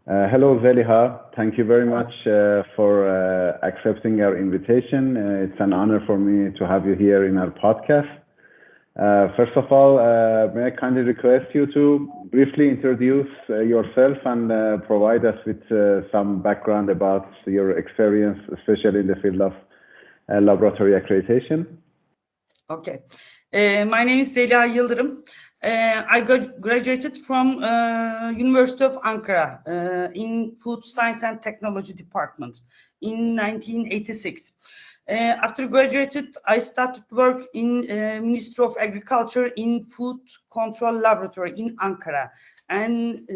Hello, Zeliha. Thank you very much for accepting our invitation. It's an honor for me to have you here in our podcast. First of all, may I kindly request you to briefly introduce yourself and provide us with some background about your experience, especially in the field of laboratory accreditation. Okay. My name is Zeliha Yildirim. I graduated from University of Ankara in Food Science and Technology Department in 1986. After graduated, I started work in Ministry of Agriculture in Food Control Laboratory in Ankara. And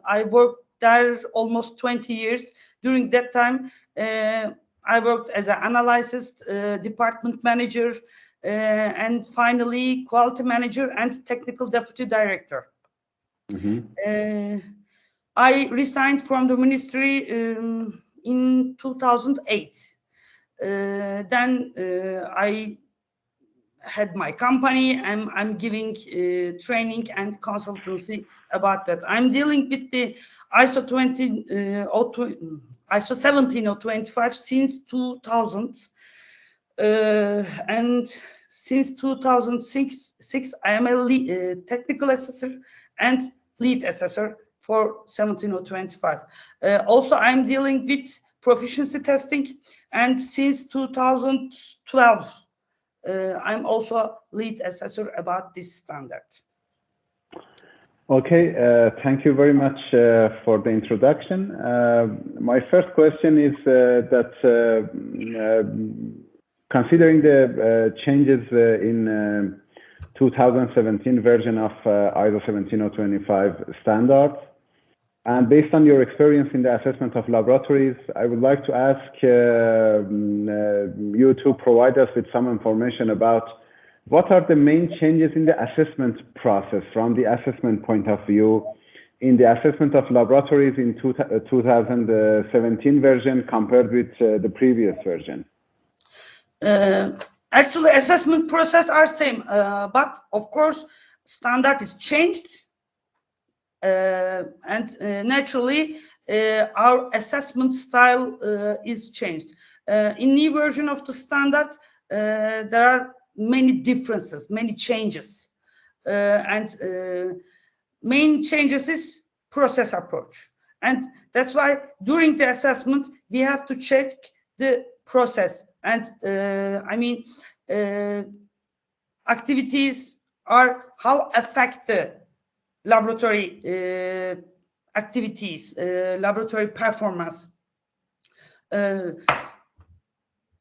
I worked there almost 20 years. During that time, I worked as an analyst, department manager, and finally quality manager and technical deputy director. I resigned from the ministry in 2008. Then I had my company and I'm giving training and consultancy about that. I'm dealing with the ISO 17025 since 2000. And since 2006, I am a technical assessor and lead assessor for 17025. Also, I'm dealing with proficiency testing, and since 2012, I'm also lead assessor about this standard. Okay, thank you very much for the introduction. My first question is that considering the changes in 2017 version of ISO 17025 standards, and based on your experience in the assessment of laboratories, I would like to ask you to provide us with some information about what are the main changes in the assessment process from the assessment point of view in the assessment of laboratories in 2017 version compared with the previous version? Actually, assessment process are same, but of course, standard is changed. And naturally, our assessment style is changed. In new version of the standard, there are many differences, many changes, and main changes is process approach, and that's why during the assessment we have to check the process, and activities are how affect the laboratory activities, laboratory performance.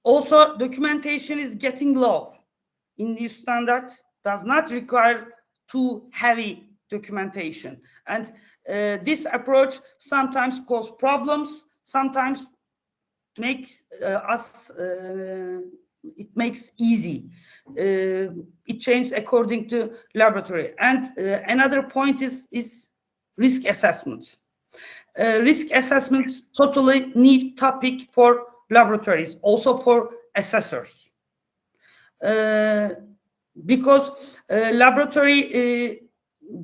Also, documentation is getting low. In this standard, does not require too heavy documentation. And this approach sometimes causes problems, sometimes makes it makes easy. It changes according to laboratory. And another point is risk assessment. Risk assessment totally new topic for laboratories, also for assessors. Because laboratory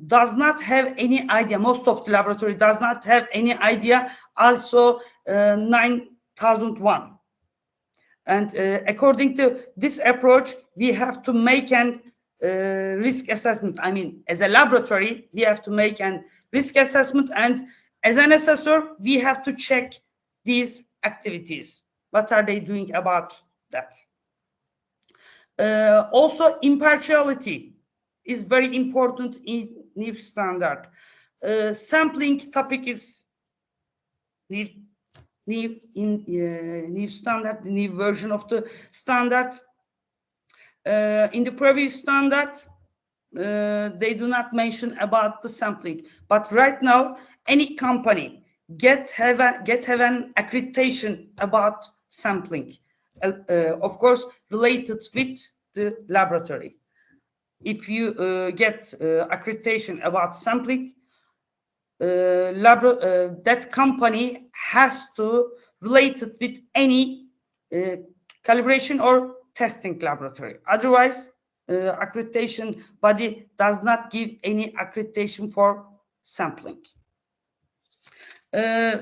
does not have any idea, most of the laboratory does not have any idea, also 9001. And according to this approach, we have to make an risk assessment. I mean, as a laboratory, we have to make an risk assessment, and as an assessor, we have to check these activities. What are they doing about that? Also, impartiality is very important in new standard. Sampling topic is new standard, the new version of the standard. In the previous standard, they do not mention about the sampling, but right now any company have an accreditation about sampling, of course related with the laboratory. If you get accreditation about sampling, that company has to relate it with any calibration or testing laboratory. Otherwise, accreditation body does not give any accreditation for sampling.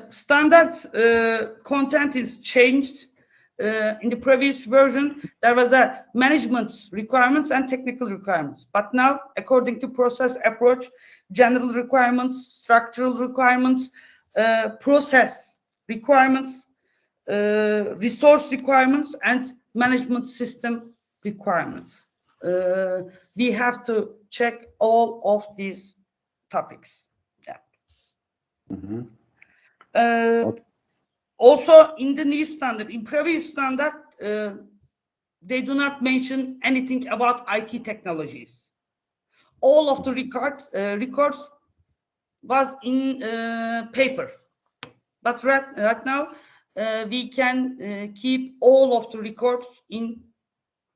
Standard content is changed. In the previous version, there was a management requirements and technical requirements. But now, according to process approach, general requirements, structural requirements, process requirements, resource requirements, and management system requirements. We have to check all of these topics. Yeah. Mm-hmm. Also, in the new standard, in previous standard, they do not mention anything about IT technologies. All of the records was in paper, but right now we can keep all of the records in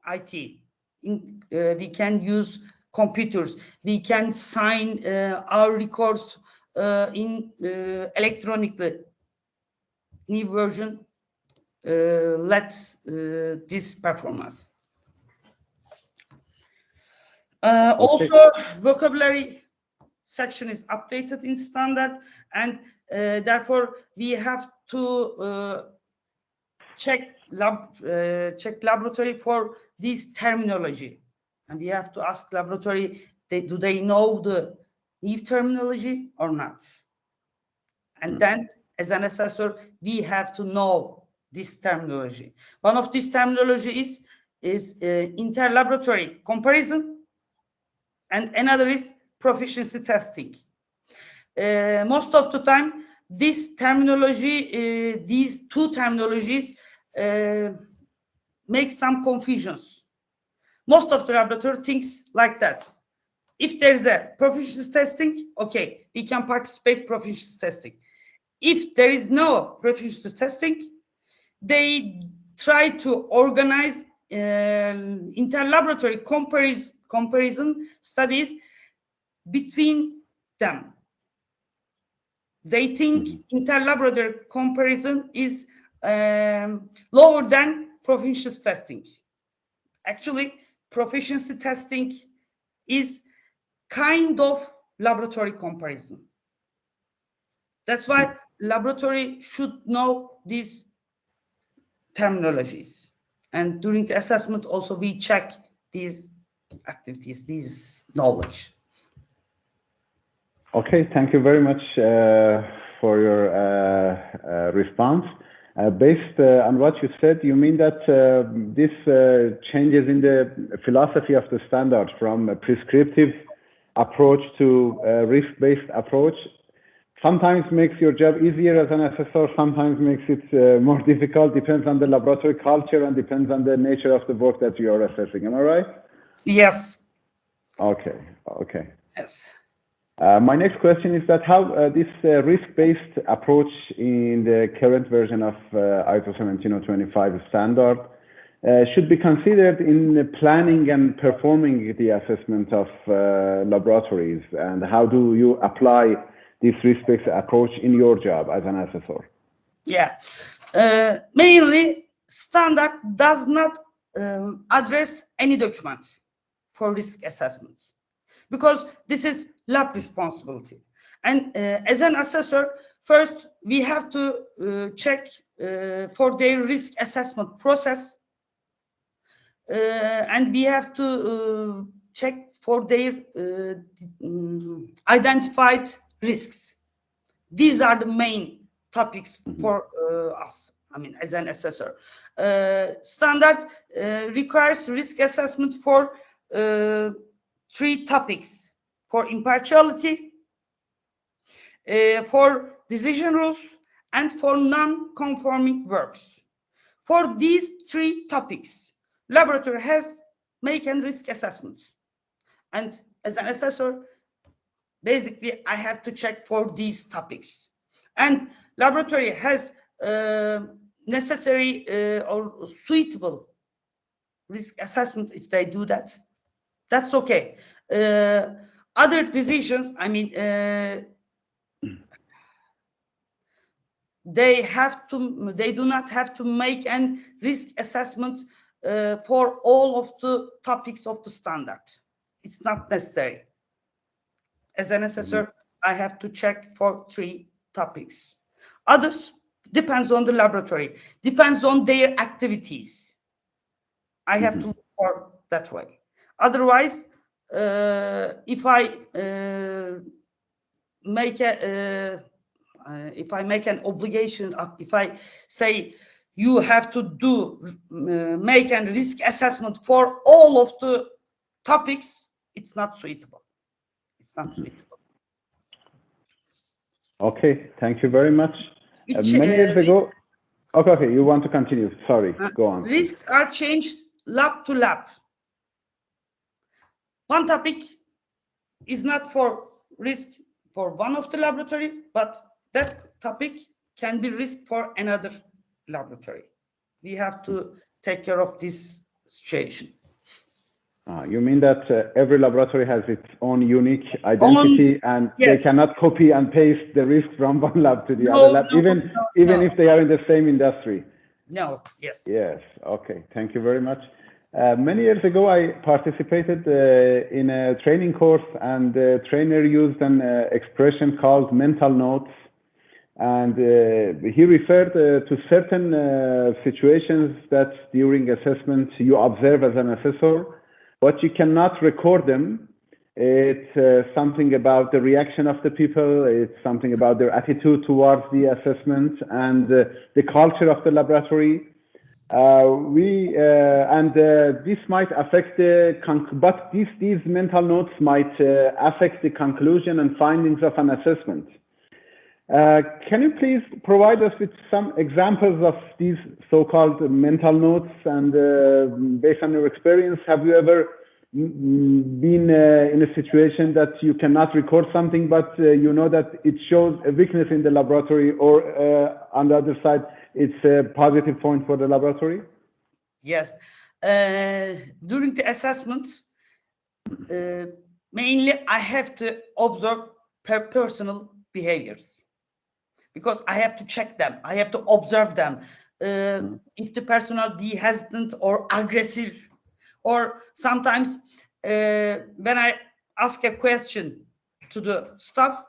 IT. We can use computers. We can sign our records in electronically. New version let this performance. Also, vocabulary section is updated in standard, and therefore we have to check laboratory for this terminology, and we have to ask laboratory, do they know the new terminology or not? And then, as an assessor, we have to know this terminology. One of these terminology is inter-laboratory comparison, and another is proficiency testing. Most of the time, this terminology, these two terminologies make some confusions. Most of the laboratory thinks like that. If there is a proficiency testing, okay, we can participate proficiency testing. If there is no proficiency testing, they try to organize inter-laboratory comparison studies between them. They think inter-laboratory comparison is lower than proficiency testing. Actually, proficiency testing is kind of laboratory comparison. That's why laboratory should know these terminologies. And during the assessment, also we check these activities, these knowledge. Okay, thank you very much for your response. Based on what you said, you mean that this changes in the philosophy of the standard from a prescriptive approach to a risk-based approach sometimes makes your job easier as an assessor, sometimes makes it more difficult, depends on the laboratory culture and depends on the nature of the work that you are assessing. Am I right? Yes. Okay. Yes. My next question is that how this risk-based approach in the current version of ISO 17025 standard should be considered in planning and performing the assessment of laboratories, and how do you apply this risk-based approach in your job as an assessor? Yeah, mainly standard does not address any documents for risk assessments, because this is lab responsibility. And as an assessor, first we have to check for their risk assessment process, and we have to check for their identified risks. These are the main topics for us, I mean, as an assessor. Standard requires risk assessment for 3 topics: for impartiality, for decision rules, and for non-conforming works. For these 3 topics, laboratory has make and risk assessments. And as an assessor, basically, I have to check for these topics. And laboratory has necessary or suitable risk assessment. If they do that, that's okay. Other decisions, I mean, they do not have to make an risk assessment for all of the topics of the standard. It's not necessary. As an assessor, I have to check for 3 topics. Others depends on the laboratory, depends on their activities. I have to look for that way. Otherwise, if I make an obligation, if I say you have to do make a risk assessment for all of the topics, it's not suitable. It's not suitable. Okay, thank you very much. Many years ago, okay, you want to continue? Sorry, go on. Risks are changed lab to lab. One topic is not for risk for one of the laboratory, but that topic can be risk for another laboratory. We have to take care of this situation. You mean that every laboratory has its own unique identity, and yes, they cannot copy and paste the risk from one lab to the other lab, even if they are in the same industry? No, yes. Yes, okay, thank you very much. Many years ago, I participated in a training course, and the trainer used an expression called mental notes. And he referred to certain situations that during assessment you observe as an assessor, but you cannot record them. It's something about the reaction of the people, it's something about their attitude towards the assessment and the culture of the laboratory. This might affect but these mental notes might affect the conclusion and findings of an assessment. Can you please provide us with some examples of these so-called mental notes? And based on your experience, have you ever been in a situation that you cannot record something, but you know that it shows a weakness in the laboratory, or on the other side, it's a positive point for the laboratory? Yes. During the assessment, mainly I have to observe personal behaviors, because I have to check them. I have to observe them. If the personnel be hesitant or aggressive, or sometimes when I ask a question to the staff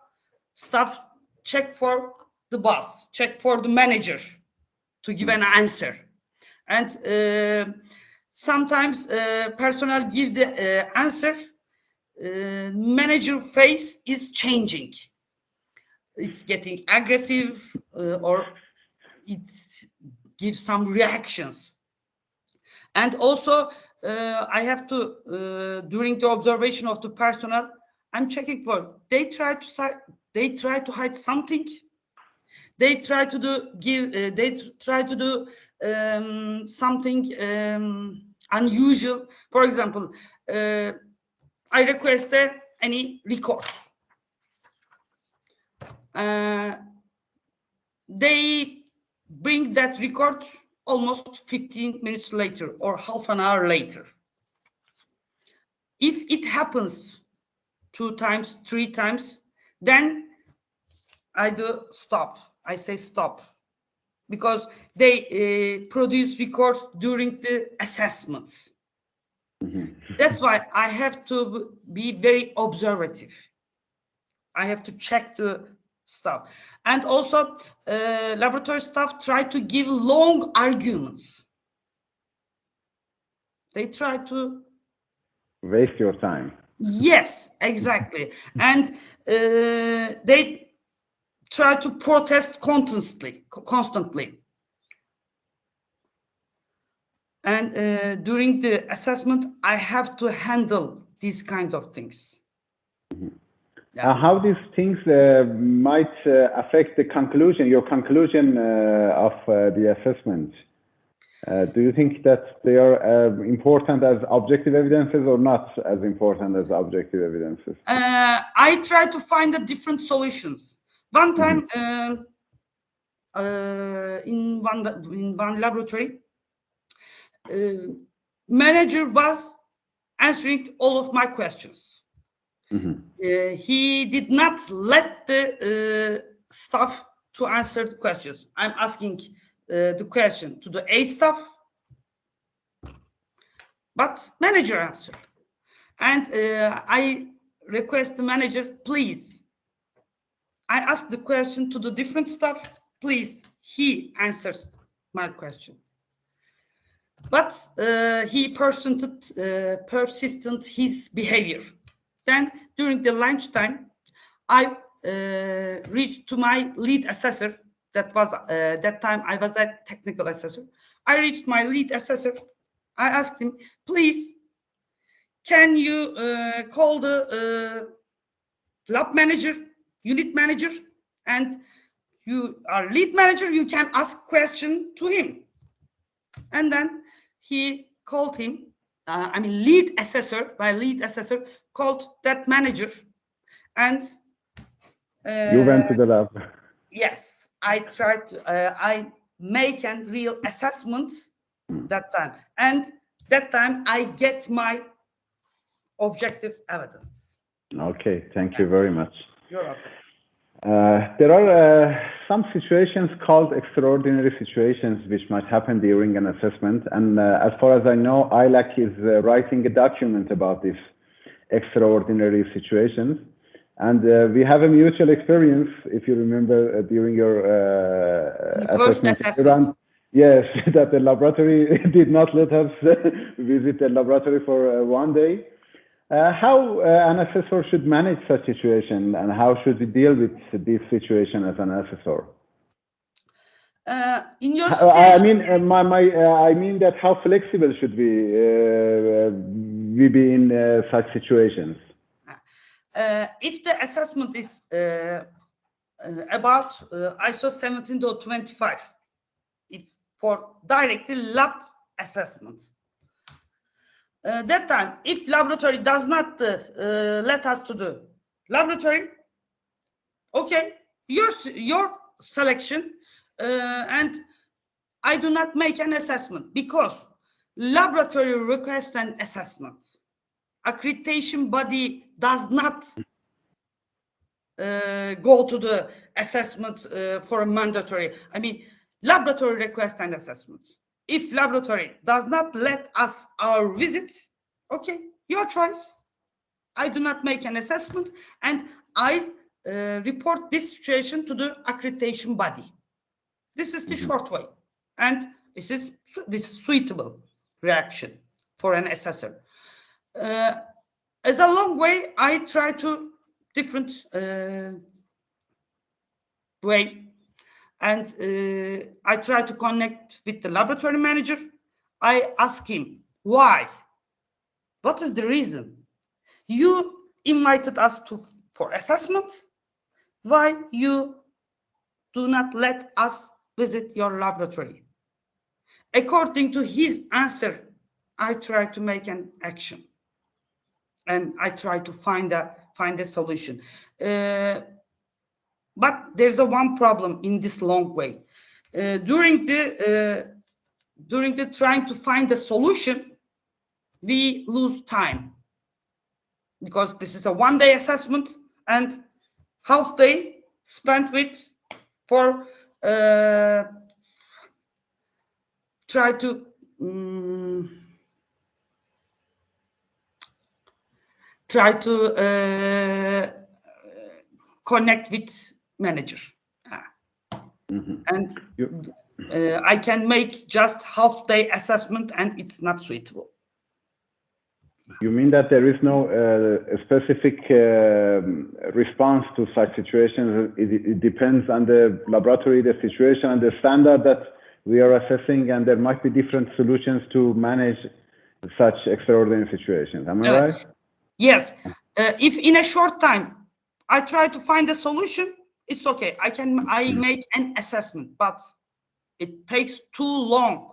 check for the boss, check for the manager to give an answer. And sometimes personnel give the answer, manager face is changing. It's getting aggressive, or it gives some reactions. And also I have to during the observation of the personnel, I'm checking for they try to hide something, they try to do something unusual. For example, I request any record. They bring that record almost 15 minutes later or half an hour later. If it happens 2 times, 3 times, then I do stop. I say stop, because they produce records during the assessments. That's why I have to be very observative. I have to check the stuff. And also laboratory staff try to give long arguments. They try to waste your time. Yes, exactly. And they try to protest constantly. And during the assessment, I have to handle these kind of things. Yeah. How these things might affect the conclusion, your conclusion of the assessment? Do you think that they are important as objective evidences, or not as important as objective evidences? I try to find the different solutions. One time in one laboratory, manager was answering all of my questions. He did not let the staff to answer the questions. I'm asking the question to the A staff, but manager answered. And I request the manager, please, I ask the question to the different staff, please, he answers my question. But he persisted his behavior. Then during the lunchtime, I reached to my lead assessor. That was that time I was a technical assessor. I reached my lead assessor. I asked him, please, can you call the lab manager, unit manager, and you are lead manager, you can ask question to him. And then he called him, lead assessor, my lead assessor called that manager. And you went to the lab. Yes, I tried to, I make a real assessment that time. And that time I get my objective evidence. Okay, thank you very much. You're welcome. There are some situations called extraordinary situations which might happen during an assessment. And as far as I know, ILAC is writing a document about these extraordinary situations. And we have a mutual experience, if you remember, during your first assessment. Yes, that the laboratory did not let us visit the laboratory for one day. How an assessor should manage such situation, and how should he deal with this situation as an assessor? In your situation, I mean that how flexible should we be in such situations? If the assessment is about ISO 17025, if for directly lab assessment, that time, if laboratory does not let us to the laboratory, okay, your selection, and I do not make an assessment because laboratory requests an assessment. Accreditation body does not go to the assessment for a mandatory. Laboratory requests an assessment. If laboratory does not let us our visit, okay, your choice. I do not make an assessment, and I report this situation to the accreditation body. This is the short way, and this is suitable reaction for an assessor. As a long way, I try to different way, and I try to connect with the laboratory manager. I ask him, why? What is the reason? You invited us for assessment. Why you do not let us visit your laboratory? According to his answer, I try to make an action, and I try to find a solution. But there's one problem in this long way. During the trying to find a solution, we lose time because this is a one-day assessment and half day spent with for try to connect with manager. And I can make just half day assessment and it's not suitable. You mean that there is no specific response to such situations? It depends on the laboratory, the situation, and the standard that we are assessing, and there might be different solutions to manage such extraordinary situations. Am I right? Yes. If in a short time I try to find a solution, it's okay. I make an assessment, but it takes too long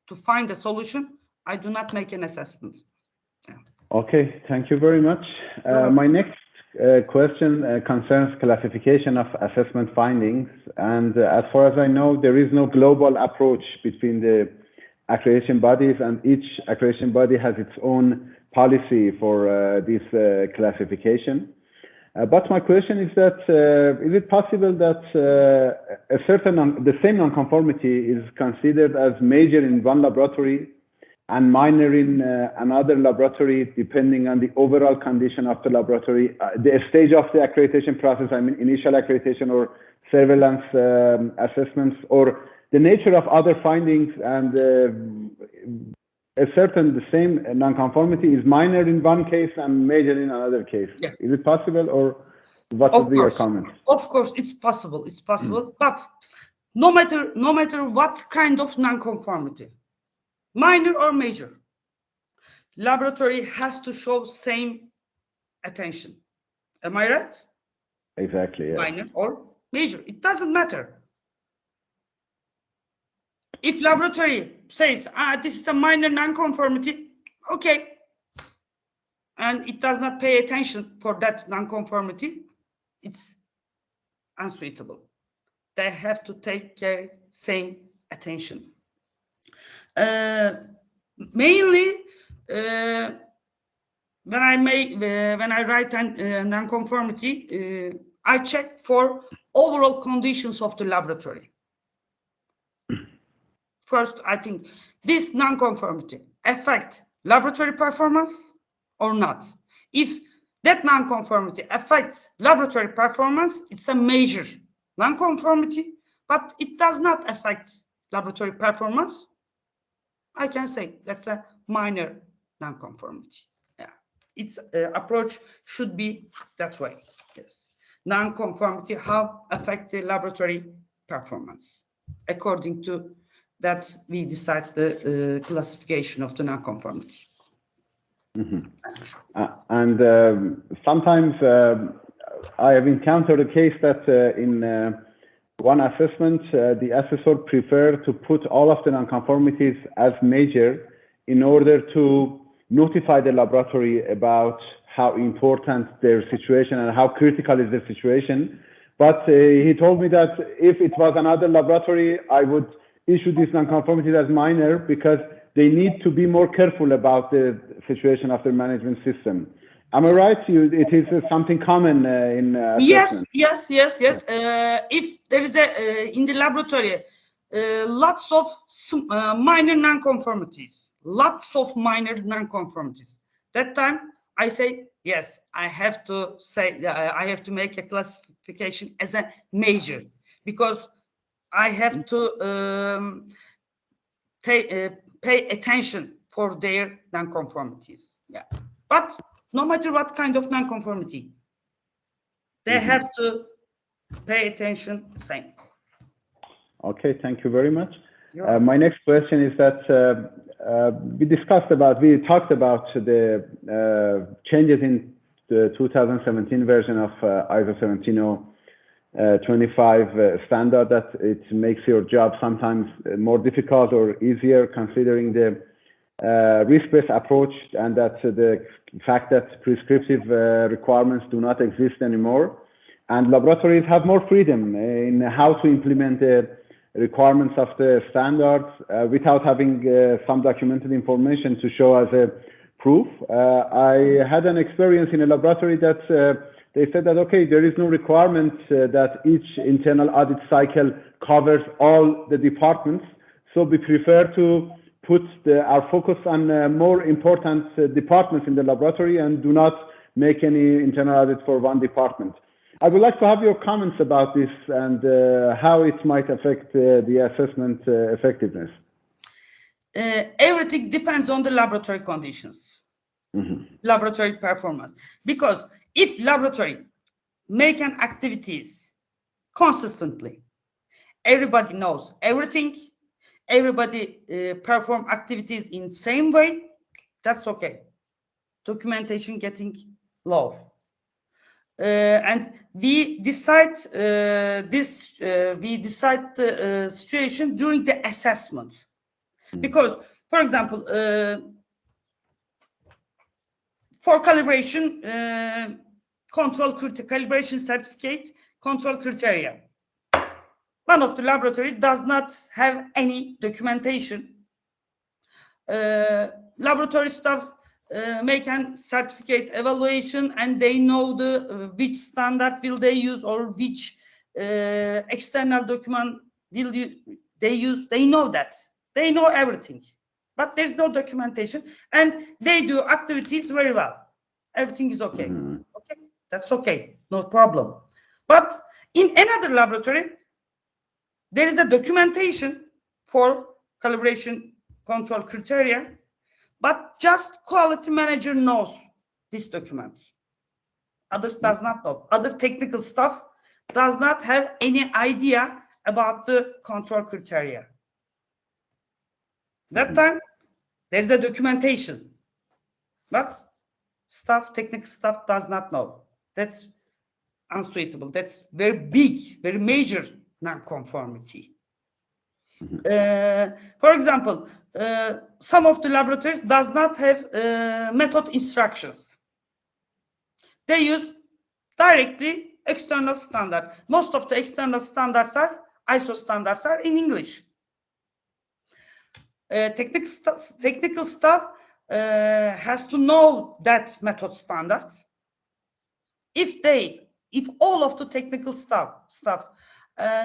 to find a solution. I do not make an assessment. Yeah. Okay, thank you very much. My next question concerns classification of assessment findings. And as far as I know, there is no global approach between the accreditation bodies, and each accreditation body has its own policy for this classification. But my question is that, is it possible that the same nonconformity is considered as major in one laboratory and minor in another laboratory, depending on the overall condition of the laboratory, the stage of the accreditation process, I mean initial accreditation or surveillance assessments, or the nature of other findings, and the same nonconformity is minor in one case and major in another case. Yeah. Is it possible, or what would be your comment? Of course, it's possible. It's possible, but no matter what kind of nonconformity, minor or major, laboratory has to show same attention. Am I right? Exactly. Yeah. Minor or major, it doesn't matter. If laboratory says, this is a minor nonconformity, okay, and it does not pay attention for that nonconformity, it's unsuitable. They have to take care same attention. Mainly, when I write a nonconformity, I check for overall conditions of the laboratory. First, I think this nonconformity affect laboratory performance or not. If that nonconformity affects laboratory performance, it's a major nonconformity, but it does not affect laboratory performance, I can say that's a minor nonconformity. Yeah, its approach should be that way. Yes, nonconformity how affect the laboratory performance. According to that, we decide the classification of the nonconformity. And sometimes I have encountered a case that in one assessment, the assessor preferred to put all of the nonconformities as major in order to notify the laboratory about how important their situation and how critical is the situation. But he told me that if it was another laboratory, I would issue these nonconformities as minor because they need to be more careful about the situation of their management system. Am I right? It is something common in assessment. Yes. If there is in the laboratory, lots of minor nonconformities, that time I say, yes, I have to say, I have to make a classification as a major, because I have to pay attention for their nonconformities. Yeah, but no matter what kind of nonconformity, they have to pay attention same. Okay, thank you very much. My next question is that we talked about the changes in the 2017 version of ISO 17025 standard, that it makes your job sometimes more difficult or easier considering the risk-based approach, and that the fact that prescriptive requirements do not exist anymore, and laboratories have more freedom in how to implement the requirements of the standards without having some documented information to show as a proof. I had an experience in a laboratory that they said that, okay, there is no requirement that each internal audit cycle covers all the departments, so we prefer to put our focus on more important departments in the laboratory and do not make any internal audit for one department. I would like to have your comments about this and how it might affect the assessment effectiveness. Everything depends on the laboratory conditions, laboratory performance. Because if laboratory make an activities consistently, everybody knows everything, everybody perform activities in same way, that's okay. Documentation getting low. And we decide the situation during the assessment. Because, for example, for calibration, calibration certificate, control criteria, one of the laboratory does not have any documentation. Laboratory staff make a certificate evaluation, and they know the which standard will they use or which external document will they use. They know that. They know everything. but there's no documentation, and they do activities very well. Everything is okay. Okay, that's okay, no problem. But in another laboratory, there is a documentation for calibration control criteria, but just quality manager knows this document. Others does not know. Other technical staff does not have any idea about the control criteria. That time, there's a documentation, but technical staff does not know. That's unsuitable. That's very big, very major non-conformity. For example, some of the laboratories does not have method instructions. They use directly external standard. Most of the external standards are ISO standards are in English. Technical staff has to know that method standard. If all of the technical staff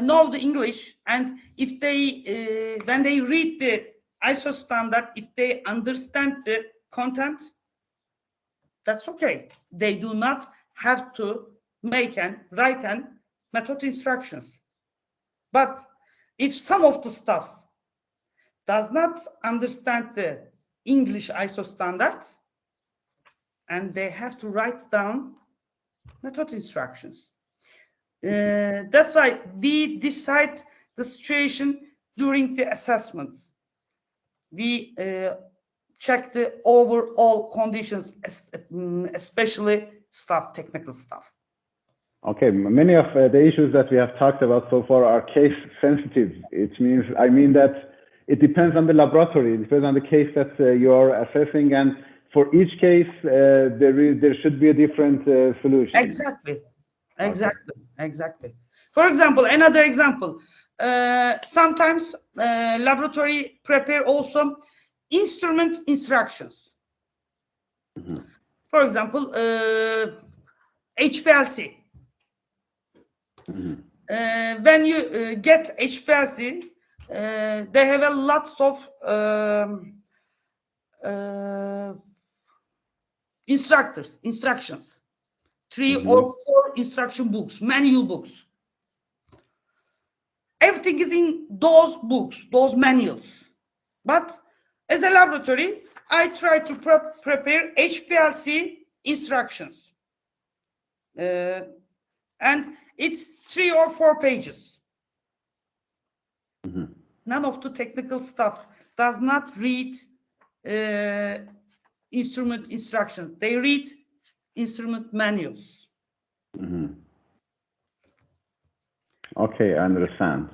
know the English, and if they when they read the ISO standard, if they understand the content, that's okay. They do not have to make and write and method instructions. But if some of the staff does not understand the English ISO standards, and they have to write down method instructions. That's why we decide the situation during the assessments. We check the overall conditions, especially technical staff. Okay, many of the issues that we have talked about so far are case sensitive. I mean that it depends on the laboratory, it depends on the case that you are assessing, and for each case there should be a different solution. Exactly. For example, another example, sometimes laboratory prepare also instrument instructions. For example, HPLC. When you get HPLC, they have a lots of instructions, 3 or 4 instruction books, manual books. Everything is in those books, those manuals. But as a laboratory, I try to prepare HPLC instructions. And it's 3 or 4 pages. None of the technical staff does not read instrument instructions. They read instrument manuals. Okay, I understand.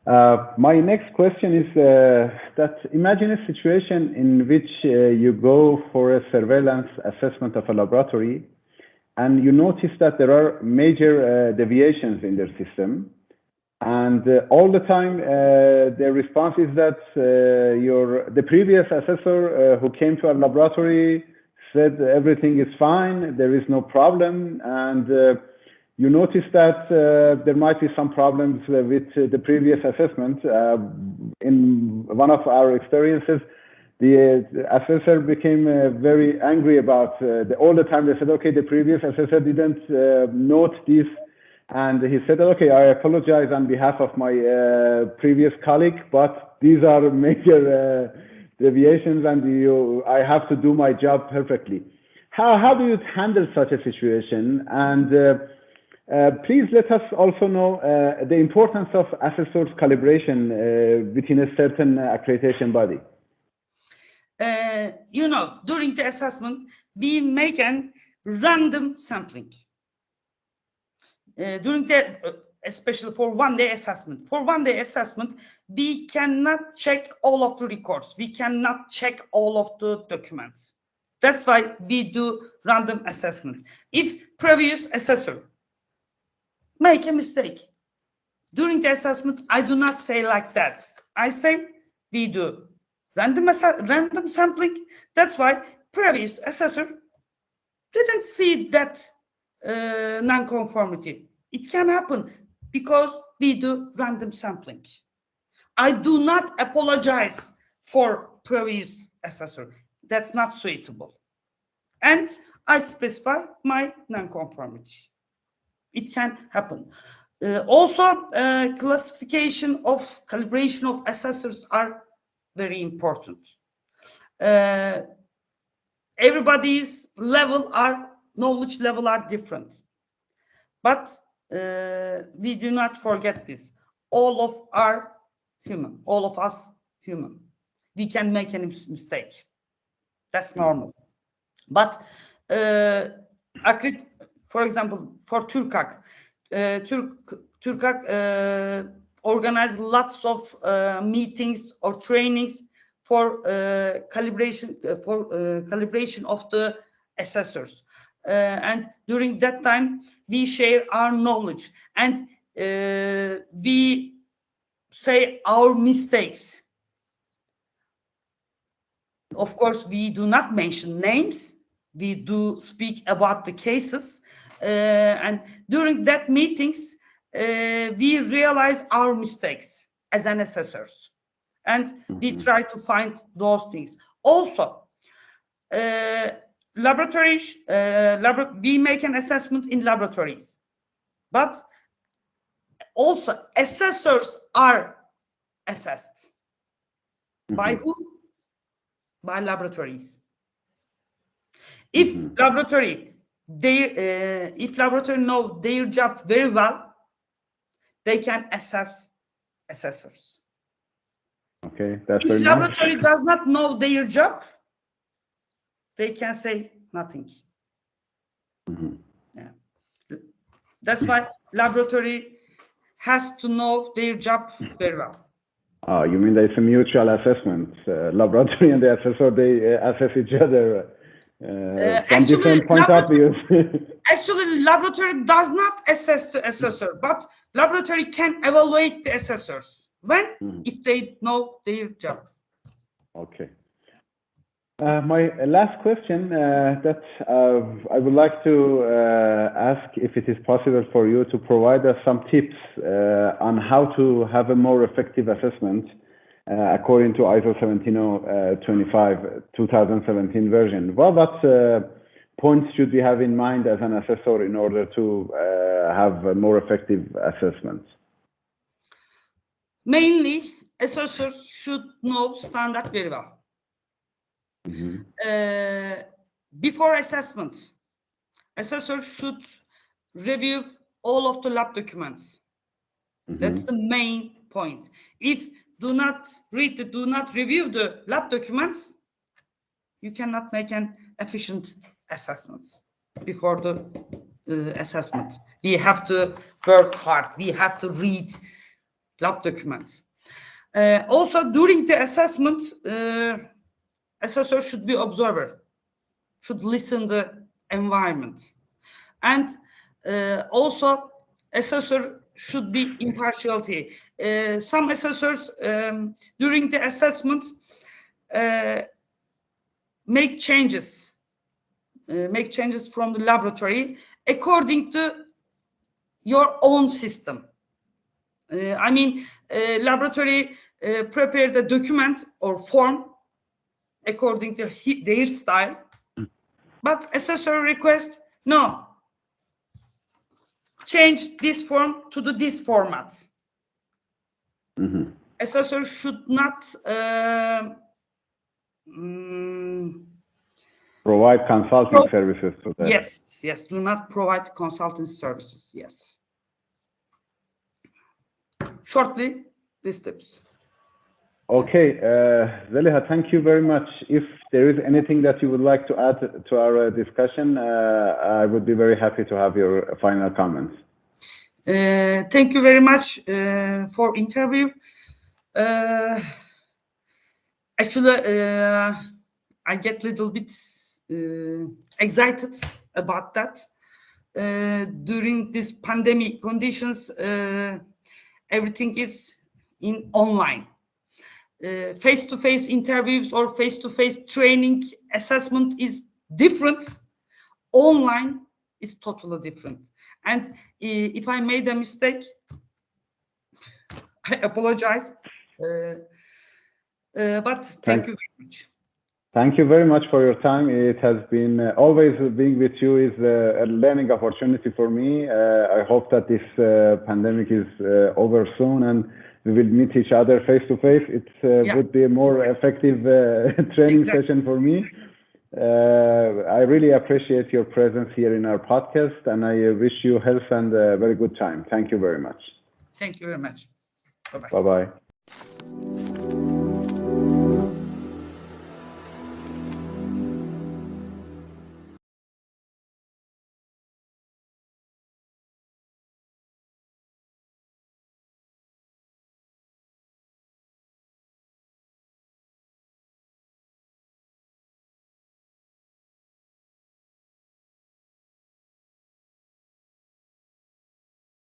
My next question is that imagine a situation in which you go for a surveillance assessment of a laboratory, and you notice that there are major deviations in their system, and all the time the response is that the previous assessor who came to our laboratory said everything is fine, there is no problem, and you notice that there might be some problems with the previous assessment. In one of our experiences, the assessor became very angry about all the time. They said, okay, the previous assessor didn't note this. And he said, okay, I apologize on behalf of my previous colleague, but these are major deviations, and I have to do my job perfectly. How do you handle such a situation? And please let us also know the importance of assessors calibration within a certain accreditation body. During the assessment, we make a random sampling. Especially for one-day assessment. For one-day assessment, we cannot check all of the records. We cannot check all of the documents. That's why we do random assessment. If previous assessor make a mistake during the assessment, I do not say like that. I say we do random sampling. That's why previous assessor didn't see that non-conformity. It can happen because we do random sampling. I do not apologize for previous assessor. That's not suitable. And I specify my non-conformity. It can happen. Also, classification of calibration of assessors are very important. Everybody's knowledge level are different. But we do not forget this. All of us human. We can make any mistake. That's normal. But for example, for TÜRKAK, TÜRKAK organized lots of meetings or trainings for calibration of the assessors. And during that time, we share our knowledge and we say our mistakes. Of course, we do not mention names. We do speak about the cases. And during that meetings, we realize our mistakes as an assessors. And we try to find those things. Also, laboratories, we make an assessment in laboratories. But also, assessors are assessed. By who? By laboratories. If laboratory know their job very well, they can assess assessors. Okay, that's if very laboratory nice. does not know their job, they can say nothing. Yeah. That's why laboratory has to know their job very well. Oh, you mean there's a mutual assessment? Laboratory and the assessor, they assess each other from different point of views. Actually, laboratory does not assess the assessor, but laboratory can evaluate the assessors if they know their job. Okay. My last question that I would like to ask if it is possible for you to provide us some tips on how to have a more effective assessment according to ISO 17025 2017 version. What points should we have in mind as an assessor in order to have a more effective assessments? Mainly, assessors should know standard very well. Before assessment, assessors should review all of the lab documents. That's the main point. If do not review the lab documents, you cannot make an efficient assessment before the assessment. We have to work hard. We have to read lab documents. Also, during the assessment, assessor should be observer, should listen the environment. And also, assessor should be impartiality. Some assessors, during the assessment, make changes from the laboratory according to your own system. Laboratory prepare the document or form according to their style, but assessor request, no, change this form to this format. Assessor should not provide consulting services to that. Yes, do not provide consulting services, yes. Shortly, these tips. Okay, Zeliha, thank you very much. If there is anything that you would like to add to our discussion, I would be very happy to have your final comments. Thank you very much for interview. Actually, I get a little bit excited about that. During this pandemic conditions, everything is in online. Face-to-face interviews or face-to-face training assessment is different. Online is totally different. And if I made a mistake, I apologize. But thank you very much. Thank you very much for your time. It has been always being with you is a learning opportunity for me. I hope that this pandemic is over soon and we will meet each other face to face. It would be a more effective training session for me. I really appreciate your presence here in our podcast, and I wish you health and a very good time. Thank you very much. Thank you very much. Bye-bye. Bye-bye.